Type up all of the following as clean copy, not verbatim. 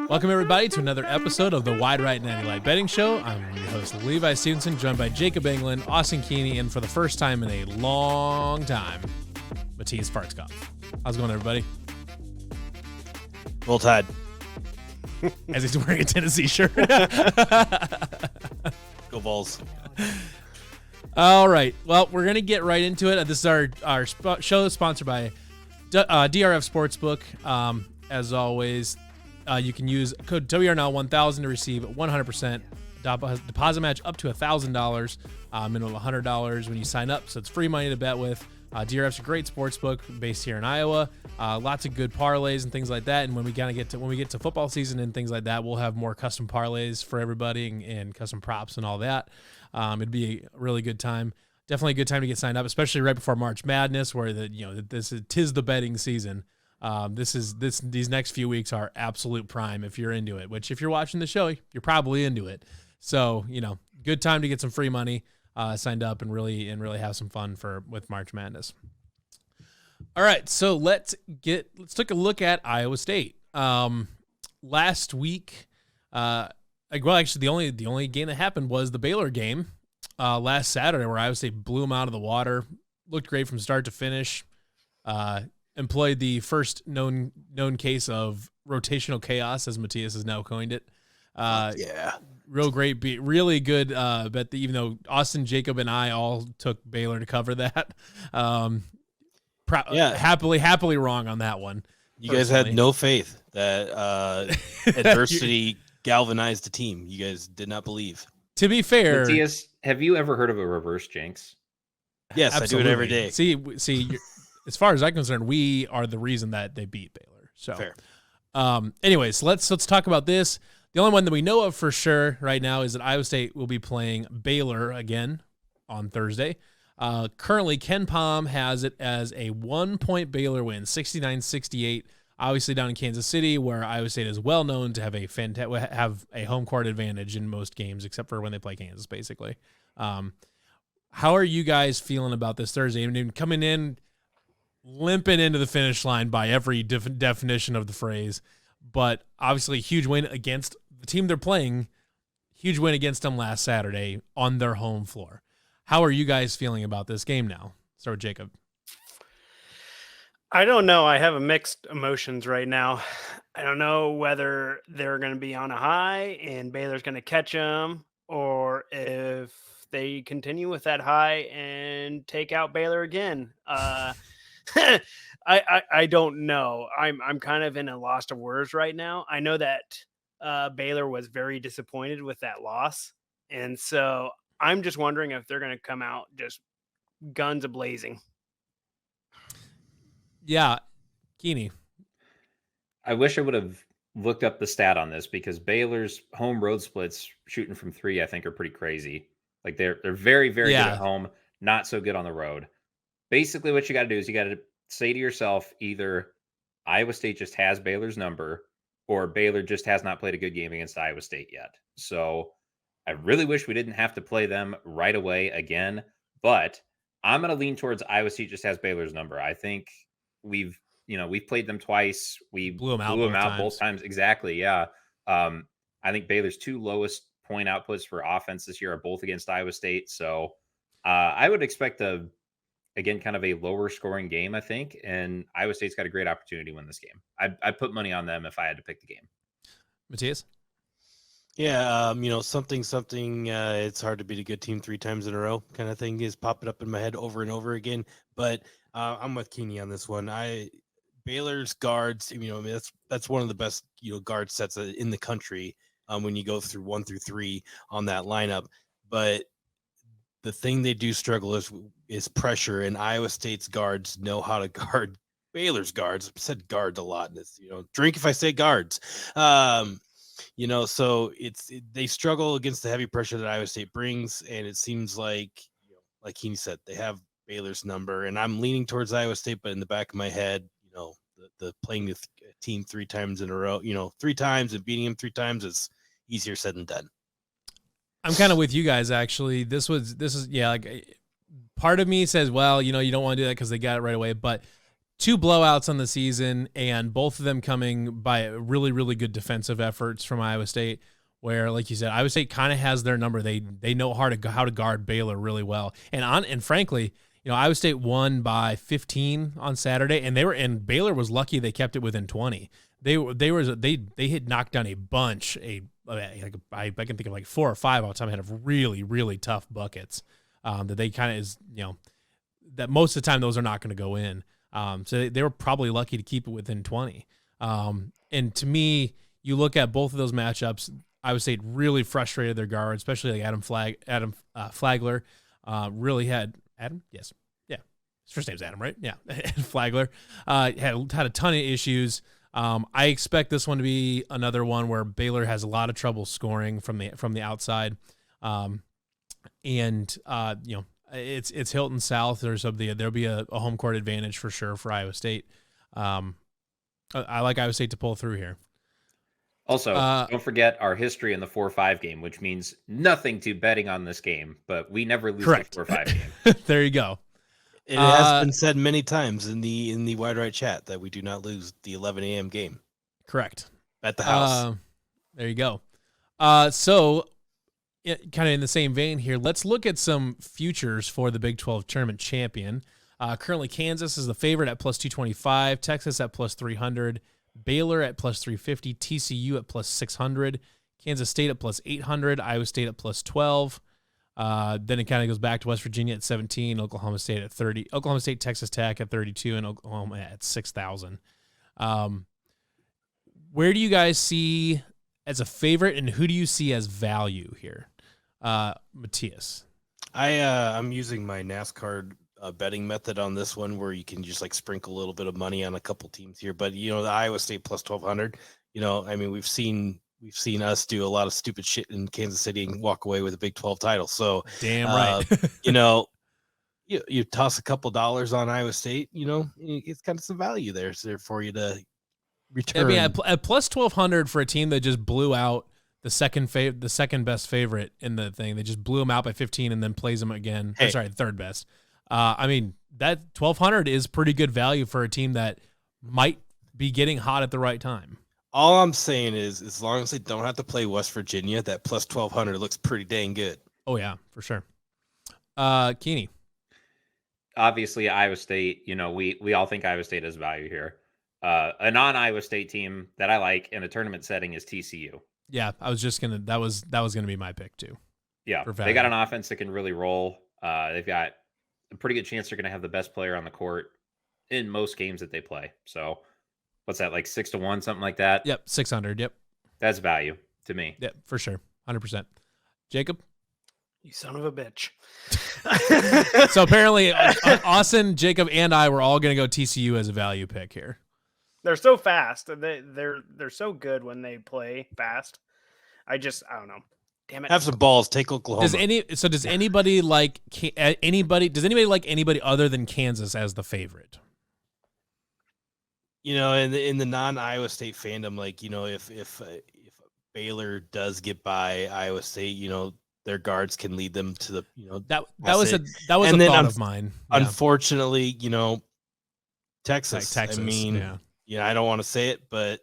Welcome, everybody, to another episode of the Wide Right Natty Lite Betting Show. I'm your host, Levi Stevenson, joined by Jacob England, Austin Keeney, and for the first time in a long time, Matthias Fartskopf. How's it going, everybody? Roll Tide. As he's wearing a Tennessee shirt. Go Vols. All right. Well, we're going to get right into it. This is our show sponsored by DRF Sportsbook. As always, you can use code WRNL1000 to receive 100% deposit match up to $1,000, minimum $100 when you sign up. So it's free money to bet with. DRF's a great sportsbook based here in Iowa. Lots of good parlays and things like that. And when we get to football season and things like that, we'll have more custom parlays for everybody and custom props and all that. It'd be a really good time. Definitely a good time to get signed up, especially right before March Madness, where tis the betting season. These next few weeks are absolute prime if you're into it. Which, if you're watching the show, you're probably into it. So good time to get some free money. Signed up and really have some fun with March Madness. All right, so let's take a look at Iowa State. Last week, actually the only game that happened was the Baylor game last Saturday, where Iowa State blew them out of the water. Looked great from start to finish. Employed the first known case of rotational chaos, as Matthias has now coined it. Yeah. Real great beat, really good bet. Even though Austin, Jacob, and I all took Baylor to cover that, happily wrong on that one. You guys had no faith that adversity galvanized the team. You guys did not believe. To be fair, Matthias, have you ever heard of a reverse jinx? Yes, absolutely. I do it every day. See, as far as I'm concerned, we are the reason that they beat Baylor. So, fair. Anyways, let's talk about this. The only one that we know of for sure right now is that Iowa State will be playing Baylor again on Thursday. Currently, Ken Pom has it as a 1-point Baylor win, 69-68, obviously down in Kansas City, where Iowa State is well known to have a home court advantage in most games, except for when they play Kansas, basically. How are you guys feeling about this Thursday? I mean, coming in, limping into the finish line by every definition of the phrase, but obviously a huge win against the team they're playing, huge win against them last Saturday on their home floor. How are you guys feeling about this game now? Start with Jacob. I don't know. I have mixed emotions right now. I don't know whether they're going to be on a high and Baylor's going to catch them, or if they continue with that high and take out Baylor again. I don't know. I'm kind of in a loss of words right now. I know that Baylor was very disappointed with that loss, and so I'm just wondering if they're going to come out just guns a-blazing. Yeah, Keeney. I wish I would have looked up the stat on this, because Baylor's home road splits shooting from three, I think, are pretty crazy. Like they're very, very good at home, not so good on the road. Basically, what you got to do is you got to say to yourself, either Iowa State just has Baylor's number, or Baylor just has not played a good game against Iowa State yet. So I really wish we didn't have to play them right away again, but I'm going to lean towards Iowa State just has Baylor's number. I think we've played them twice. We blew them out both times. Exactly. Yeah. I think Baylor's two lowest point outputs for offense this year are both against Iowa State. So I would expect again, kind of a lower scoring game, I think. And Iowa State's got a great opportunity to win this game. I'd put money on them if I had to pick the game. Matthias? Yeah, something. It's hard to beat a good team 3 times in a row kind of thing is popping up in my head over and over again. But I'm with Keeney on this one. Baylor's guards, that's one of the best, guard sets in the country when you go through 1 through 3 on that lineup. But the thing they do struggle is pressure, and Iowa State's guards know how to guard Baylor's guards. I've said guards a lot in this, drink if I say guards. So they struggle against the heavy pressure that Iowa State brings, and it seems like he said, they have Baylor's number, and I'm leaning towards Iowa State, but in the back of my head, the playing the team 3 times in a row, 3 times and beating him 3 times is easier said than done. I'm kind of with you guys, actually. This is part of me says, well, you don't want to do that because they got it right away. But two blowouts on the season, and both of them coming by really, really good defensive efforts from Iowa State, where, like you said, Iowa State kind of has their number. They know how to guard Baylor really well. And frankly, Iowa State won by 15 on Saturday, and Baylor was lucky they kept it within 20. They had knocked down a bunch. I can think of like 4 or 5 all the time. Had of really, really tough buckets that they kind of that most of the time those are not going to go in. So they were probably lucky to keep it within 20. And to me, you look at both of those matchups, Iowa State really frustrated their guard, especially like Adam Flagler. Really had Adam? Yes. Yeah. His first name's Adam, right? Yeah. Flagler had a ton of issues. I expect this one to be another one where Baylor has a lot of trouble scoring from the outside. It's Hilton South. There'll be a home court advantage for sure for Iowa State. I like Iowa State to pull through here. Also, don't forget our history in the 4-5 game, which means nothing to betting on this game, but we never lose Correct. the 4-5 game. There you go. It has been said many times in the Wide Right chat that we do not lose the 11 a.m. game. Correct. At the house. There you go. So, kind of in the same vein here, let's look at some futures for the Big 12 tournament champion. Currently, Kansas is the favorite at plus 225, Texas at plus 300, Baylor at plus 350, TCU at plus 600, Kansas State at plus 800, Iowa State at plus 12. Then it kind of goes back to West Virginia at 17, Oklahoma State at 30, Oklahoma State, Texas Tech at 32, and Oklahoma at 6,000. Where do you guys see as a favorite, and who do you see as value here? Matthias. I'm using my NASCAR betting method on this one, where you can just like sprinkle a little bit of money on a couple teams here. But the Iowa State plus 1,200. I mean, we've seen us do a lot of stupid shit in Kansas City and walk away with a Big 12 title. So damn right. You toss a couple dollars on Iowa State. It's kind of some value there for you to return. I mean, at plus 1,200 for a team that just blew out the second best favorite in the thing. They just blew them out by 15 and then plays them again. Hey. Third best. I mean, that 1,200 is pretty good value for a team that might be getting hot at the right time. All I'm saying is, as long as they don't have to play West Virginia, that plus 1,200 looks pretty dang good. Oh yeah, for sure. Keeney. Obviously, Iowa State. We all think Iowa State has value here. A non-Iowa State team that I like in a tournament setting is TCU. Yeah, I was just gonna. That was gonna be my pick too. Yeah, they got an offense that can really roll. They've got a pretty good chance they're going to have the best player on the court in most games that they play. So, what's that, like 6-1, something like that? Yep, 600. Yep, that's value to me. Yep, for sure, 100%. Jacob, you son of a bitch. So apparently, Austin, Jacob, and I were all going to go TCU as a value pick here. They're so fast. They're so good when they play fast. I don't know. Damn it. Have some balls. Take Oklahoma. Does anybody like anybody other than Kansas as the favorite? In the non-Iowa State fandom, like, if Baylor does get by Iowa State, their guards can lead them to the, that was a thought of mine. Yeah. Unfortunately, Texas. Texas. I mean, I don't want to say it, but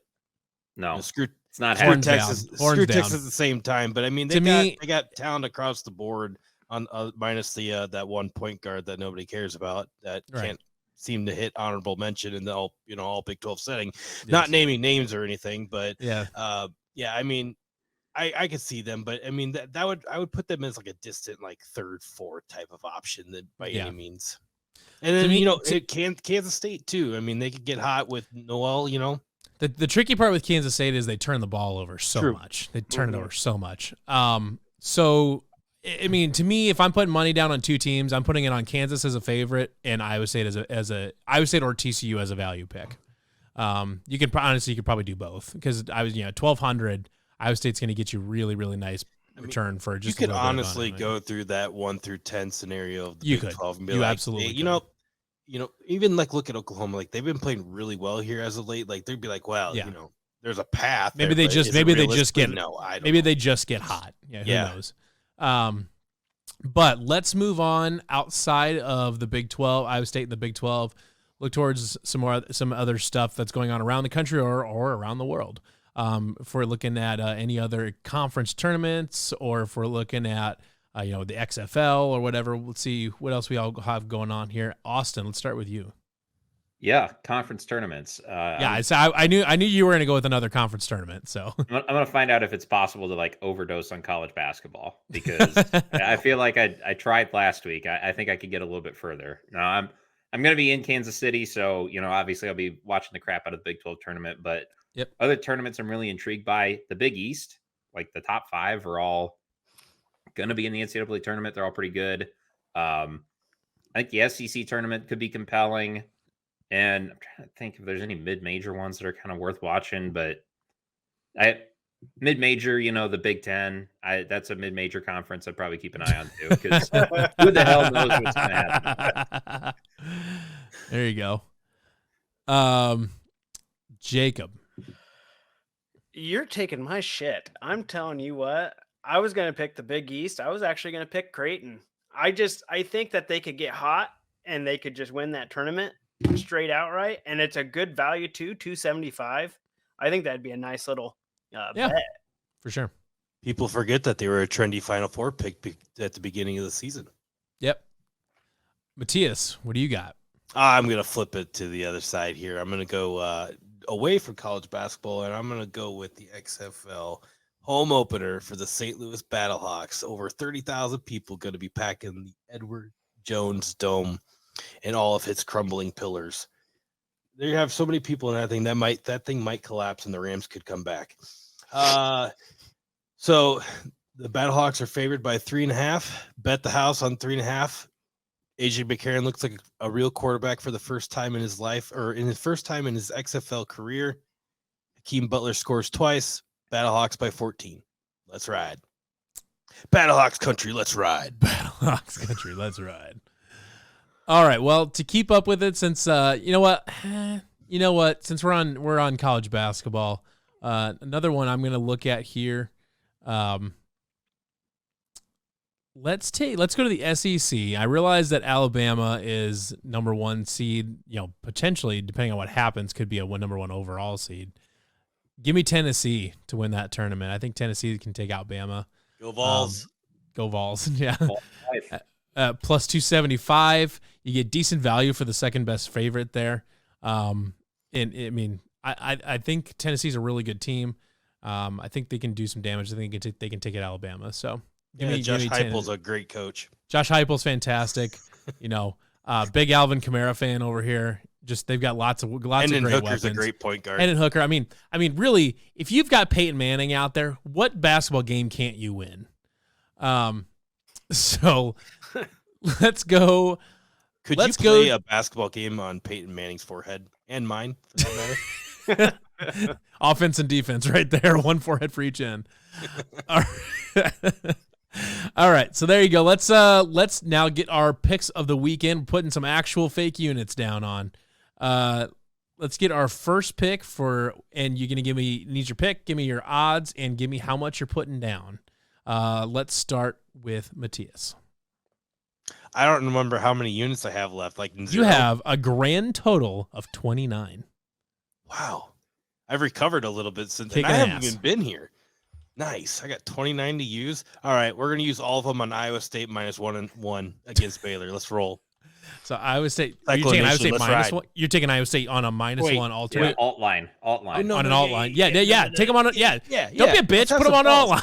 no, screw it's not Texas. Screw Texas at the same time. But I mean, they got talent across the board on minus the that one point guard that nobody cares about that can't seem to hit honorable mention in the all Big 12 setting. Yes. Not naming names or anything, but I mean, I could see them, but I mean I would put them as like a distant like third, fourth type of option that by any means. And then Kansas State too. I mean, they could get hot with Noel. The tricky part with Kansas State is they turn the ball over so much. They turn it over so much. So I mean, to me, if I'm putting money down on two teams, I'm putting it on Kansas as a favorite and Iowa State as a Iowa State or TCU as a value pick. You could probably do both because 1,200. Iowa State's going to get you really, really nice return for just. You could honestly go through that 1 through 10 scenario of the Big 12 and be like, absolutely, hey, even like look at Oklahoma, like they've been playing really well here as of late. Like they'd be like, well, there's a path. Maybe they just get hot. Yeah, who knows? But let's move on outside of the Big 12, Iowa State and the Big 12. look towards some other stuff that's going on around the country or around the world. If we're looking at any other conference tournaments, or if we're looking at the XFL or whatever, we'll see what else we all have going on here. Austin, let's start with you. Yeah, conference tournaments. I knew you were going to go with another conference tournament. So I'm going to find out if it's possible to like overdose on college basketball, because I feel like I tried last week. I think I could get a little bit further. Now I'm going to be in Kansas City, so obviously I'll be watching the crap out of the Big 12 tournament. But other tournaments I'm really intrigued by. The Big East, like the top 5, are all going to be in the NCAA tournament. They're all pretty good. I think the SEC tournament could be compelling. And I'm trying to think if there's any mid-major ones that are kind of worth watching, but mid-major, the Big Ten, that's a mid-major conference I'd probably keep an eye on too, because who the hell knows what's going to happen. There you go. Jacob. You're taking my shit. I'm telling you what, I was going to pick the Big East. I was actually going to pick Creighton. I think that they could get hot and they could just win that tournament straight outright, and it's a good value too, $275. I think that'd be a nice little bet for sure. People forget that they were a trendy Final Four pick at the beginning of the season. Yep. Matthias, what do you got? I'm gonna flip it to the other side here. I'm gonna go away from college basketball, and I'm gonna go with the XFL home opener for the St. Louis Battlehawks. Over 30,000 people going to be packing the Edward Jones Dome and all of its crumbling pillars. There you have so many people in that thing that thing might collapse and the Rams could come back. So the Battlehawks are favored by 3.5. Bet the house on 3.5. AJ McCarron looks like a real quarterback for the first time in his life, or in his first time in his XFL career. Hakeem Butler scores twice. Battlehawks by 14. Let's ride. Battlehawks country, let's ride. Battlehawks country, let's ride. All right. Well, to keep up with it, since you know what, since we're on college basketball, another one I'm going to look at here. Let's go to the SEC. I realize that Alabama is number 1 seed. Potentially, depending on what happens, could be a number 1 overall seed. Give me Tennessee to win that tournament. I think Tennessee can take out Bama. Go Vols. Go Vols. Yeah. Plus 275. You get decent value for the second best favorite there. And I mean, I think Tennessee's a really good team. I think they can do some damage. I think they can take it Alabama. So Josh Heupel's a great coach. Josh Heupel's fantastic. Big Alvin Kamara fan over here. Just they've got lots of great Hooker's weapons. A great point guard. Hendon Hooker. I mean, really, if you've got Peyton Manning out there, what basketball game can't you win? So let's go. Could you play a basketball game on Peyton Manning's forehead and mine, for that matter? Offense and defense, right there. One forehead for each end. All right, so there you go. Let's now get our picks of the weekend. Putting some actual fake units down on. Let's get our first pick and you're gonna need your pick. Give me your odds and give me how much you're putting down. Let's start with Matthias. I don't remember how many units I have left. Like 0. You have a grand total of 29. Wow, I've recovered a little bit since. I haven't even been here. Nice. I got 29 to use. All right, we're gonna use all of them on Iowa State -1 against Baylor. Let's roll. So Iowa State. You're taking Iowa State -1. You're taking Iowa State on a -1 alternate. Yeah, alt line. Oh, no, on an alt line. Yeah. Take them on. Don't be a bitch. Let's put them on an alt line.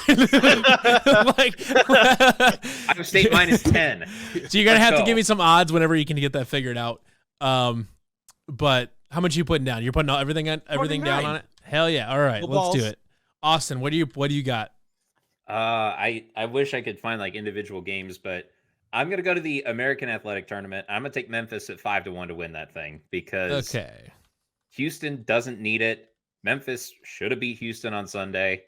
Iowa State -10. So you're gonna have to give me some odds whenever you can get that figured out. But how much are you putting down? You're putting everything down on it. Hell yeah! All right, let's do it. Austin, what do you got? I wish I could find like individual games, but I'm gonna go to the American Athletic Tournament. I'm gonna take Memphis at 5-1 to win that thing because Houston doesn't need it. Memphis should have beat Houston on Sunday.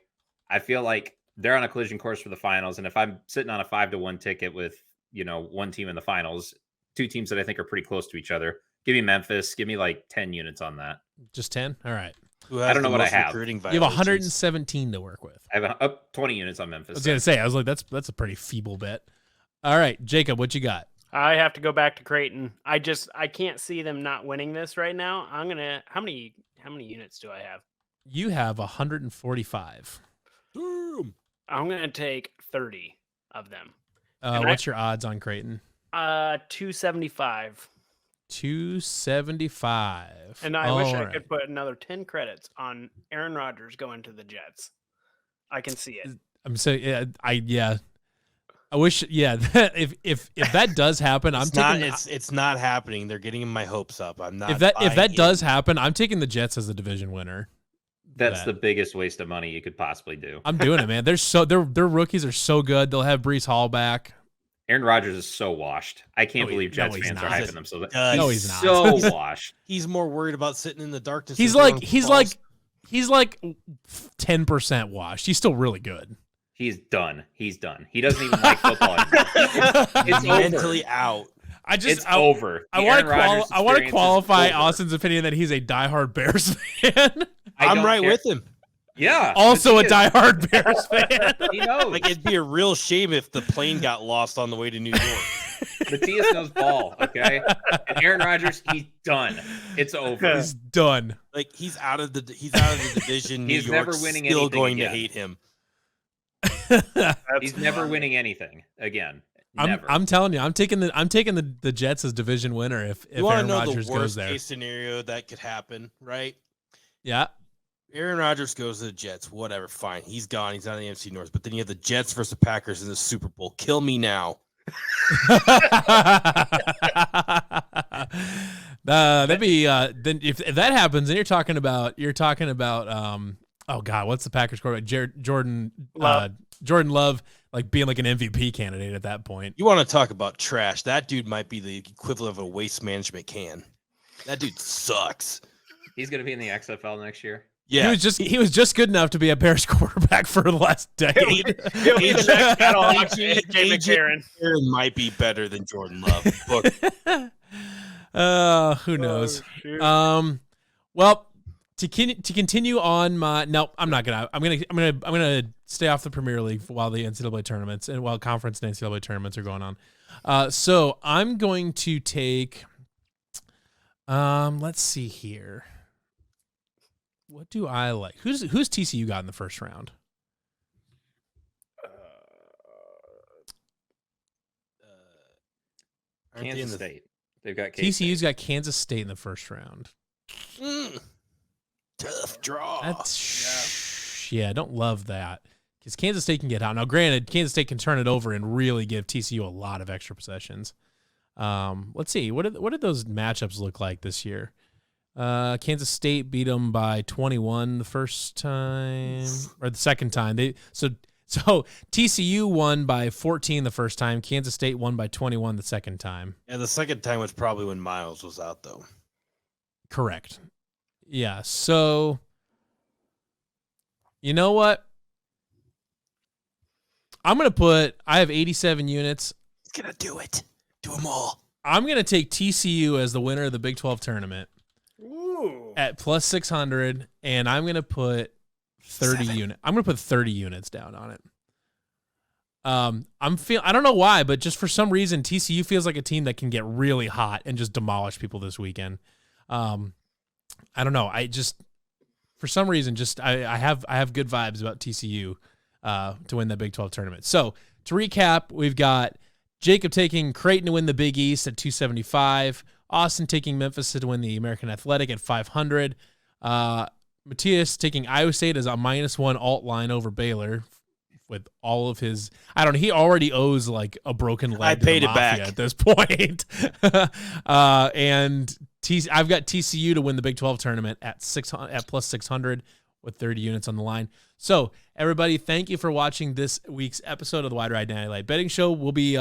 I feel like they're on a collision course for the finals, and if I'm sitting on a 5-1 ticket with one team in the finals, two teams that I think are pretty close to each other, give me Memphis. Give me like 10 units on that. Just 10? All right. I don't know what I have. You have 117 to work with. I have up 20 units on Memphis. I was going to say, that's a pretty feeble bet. All right, Jacob, what you got? I have to go back to Creighton. I can't see them not winning this right now. How many units do I have? You have 145. Boom. I'm gonna take 30 of them. What's your odds on Creighton? 275. 275. And I wish I could put another 10 credits on Aaron Rodgers going to the Jets. I can see it. I'm saying, I wish, if that does happen, it's not happening. They're getting my hopes up. I'm not. If that does happen, I'm taking the Jets as the division winner. That's the biggest waste of money you could possibly do. I'm doing it, man. Their rookies are so good. They'll have Breece Hall back. Aaron Rodgers is so washed. I can't believe Jets fans are hyping them so. No, he's not. So washed. He's more worried about sitting in the darkness. He's like 10% washed. He's still really good. He's done. He doesn't even like football anymore. It's mentally out. It's over. I want to qualify Austin's opinion that he's a diehard Bears fan. I'm right with him. Yeah. Also a diehard Bears fan. He knows. Like, it'd be a real shame if the plane got lost on the way to New York. Matthias knows ball, okay? And Aaron Rodgers, he's done. It's over. He's done. Like, he's out of the division. He's New York's never winning still anything going again. to hate him. He's never winning anything again. I'm telling you, I'm taking the Jets as division winner if Aaron Rodgers goes there. The worst case scenario that could happen, right? Yeah. Aaron Rodgers goes to the Jets. Whatever, fine. He's gone. He's out of the NFC North. But then you have the Jets versus the Packers in the Super Bowl. Kill me now. That'd be then if that happens, then you're talking about oh God, what's the Packers quarterback? Jordan Love, like being like an MVP candidate at that point. You want to talk about trash? That dude might be the equivalent of a waste management can. That dude sucks. He's gonna be in the XFL next year. Yeah, he was just good enough to be a Bears quarterback for the last decade. AJ might be better than Jordan Love. Who knows? Well, to continue on my I'm gonna stay off the Premier League while the NCAA tournaments and while conference and NCAA tournaments are going on. So I'm going to take. Let's see here. What do I like? Who's TCU got in the first round? Kansas State. They've got TCU's got Kansas State in the first round. Tough draw. Yeah, I don't love that because Kansas State can get out. Now, granted, Kansas State can turn it over and really give TCU a lot of extra possessions. Let's see. What did those matchups look like this year? Kansas State beat them by 21 the first time or the second time. So TCU won by 14 the first time. Kansas State won by 21 the second time. Yeah, the second time was probably when Miles was out, though. Correct. Yeah. So you know what? I have 87 units. He's gonna do it. Do them all. I'm gonna take TCU as the winner of the Big 12 tournament. Ooh. At plus 600, and I'm gonna put 30 units. I'm gonna put 30 units down on it. I don't know why, but just for some reason, TCU feels like a team that can get really hot and just demolish people this weekend. I don't know. For some reason, I have good vibes about TCU to win the Big 12 tournament. So to recap, we've got Jacob taking Creighton to win the Big East at 275. Austin taking Memphis to win the American Athletic at 500. Matthias taking Iowa State as a -1 alt line over Baylor with all of his. He already owes like a broken leg. I paid it back at this point. And I've got TCU to win the Big 12 tournament at plus 600 with 30 units on the line. So everybody, thank you for watching this week's episode of the Wide Ride Natty Lite Betting Show. We'll be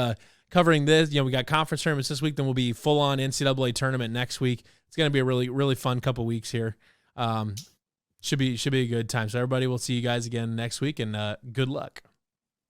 covering this. We got conference tournaments this week, then we'll be full on NCAA tournament next week. It's going to be a really, really fun couple weeks here. Should be a good time. So everybody, we'll see you guys again next week, and good luck.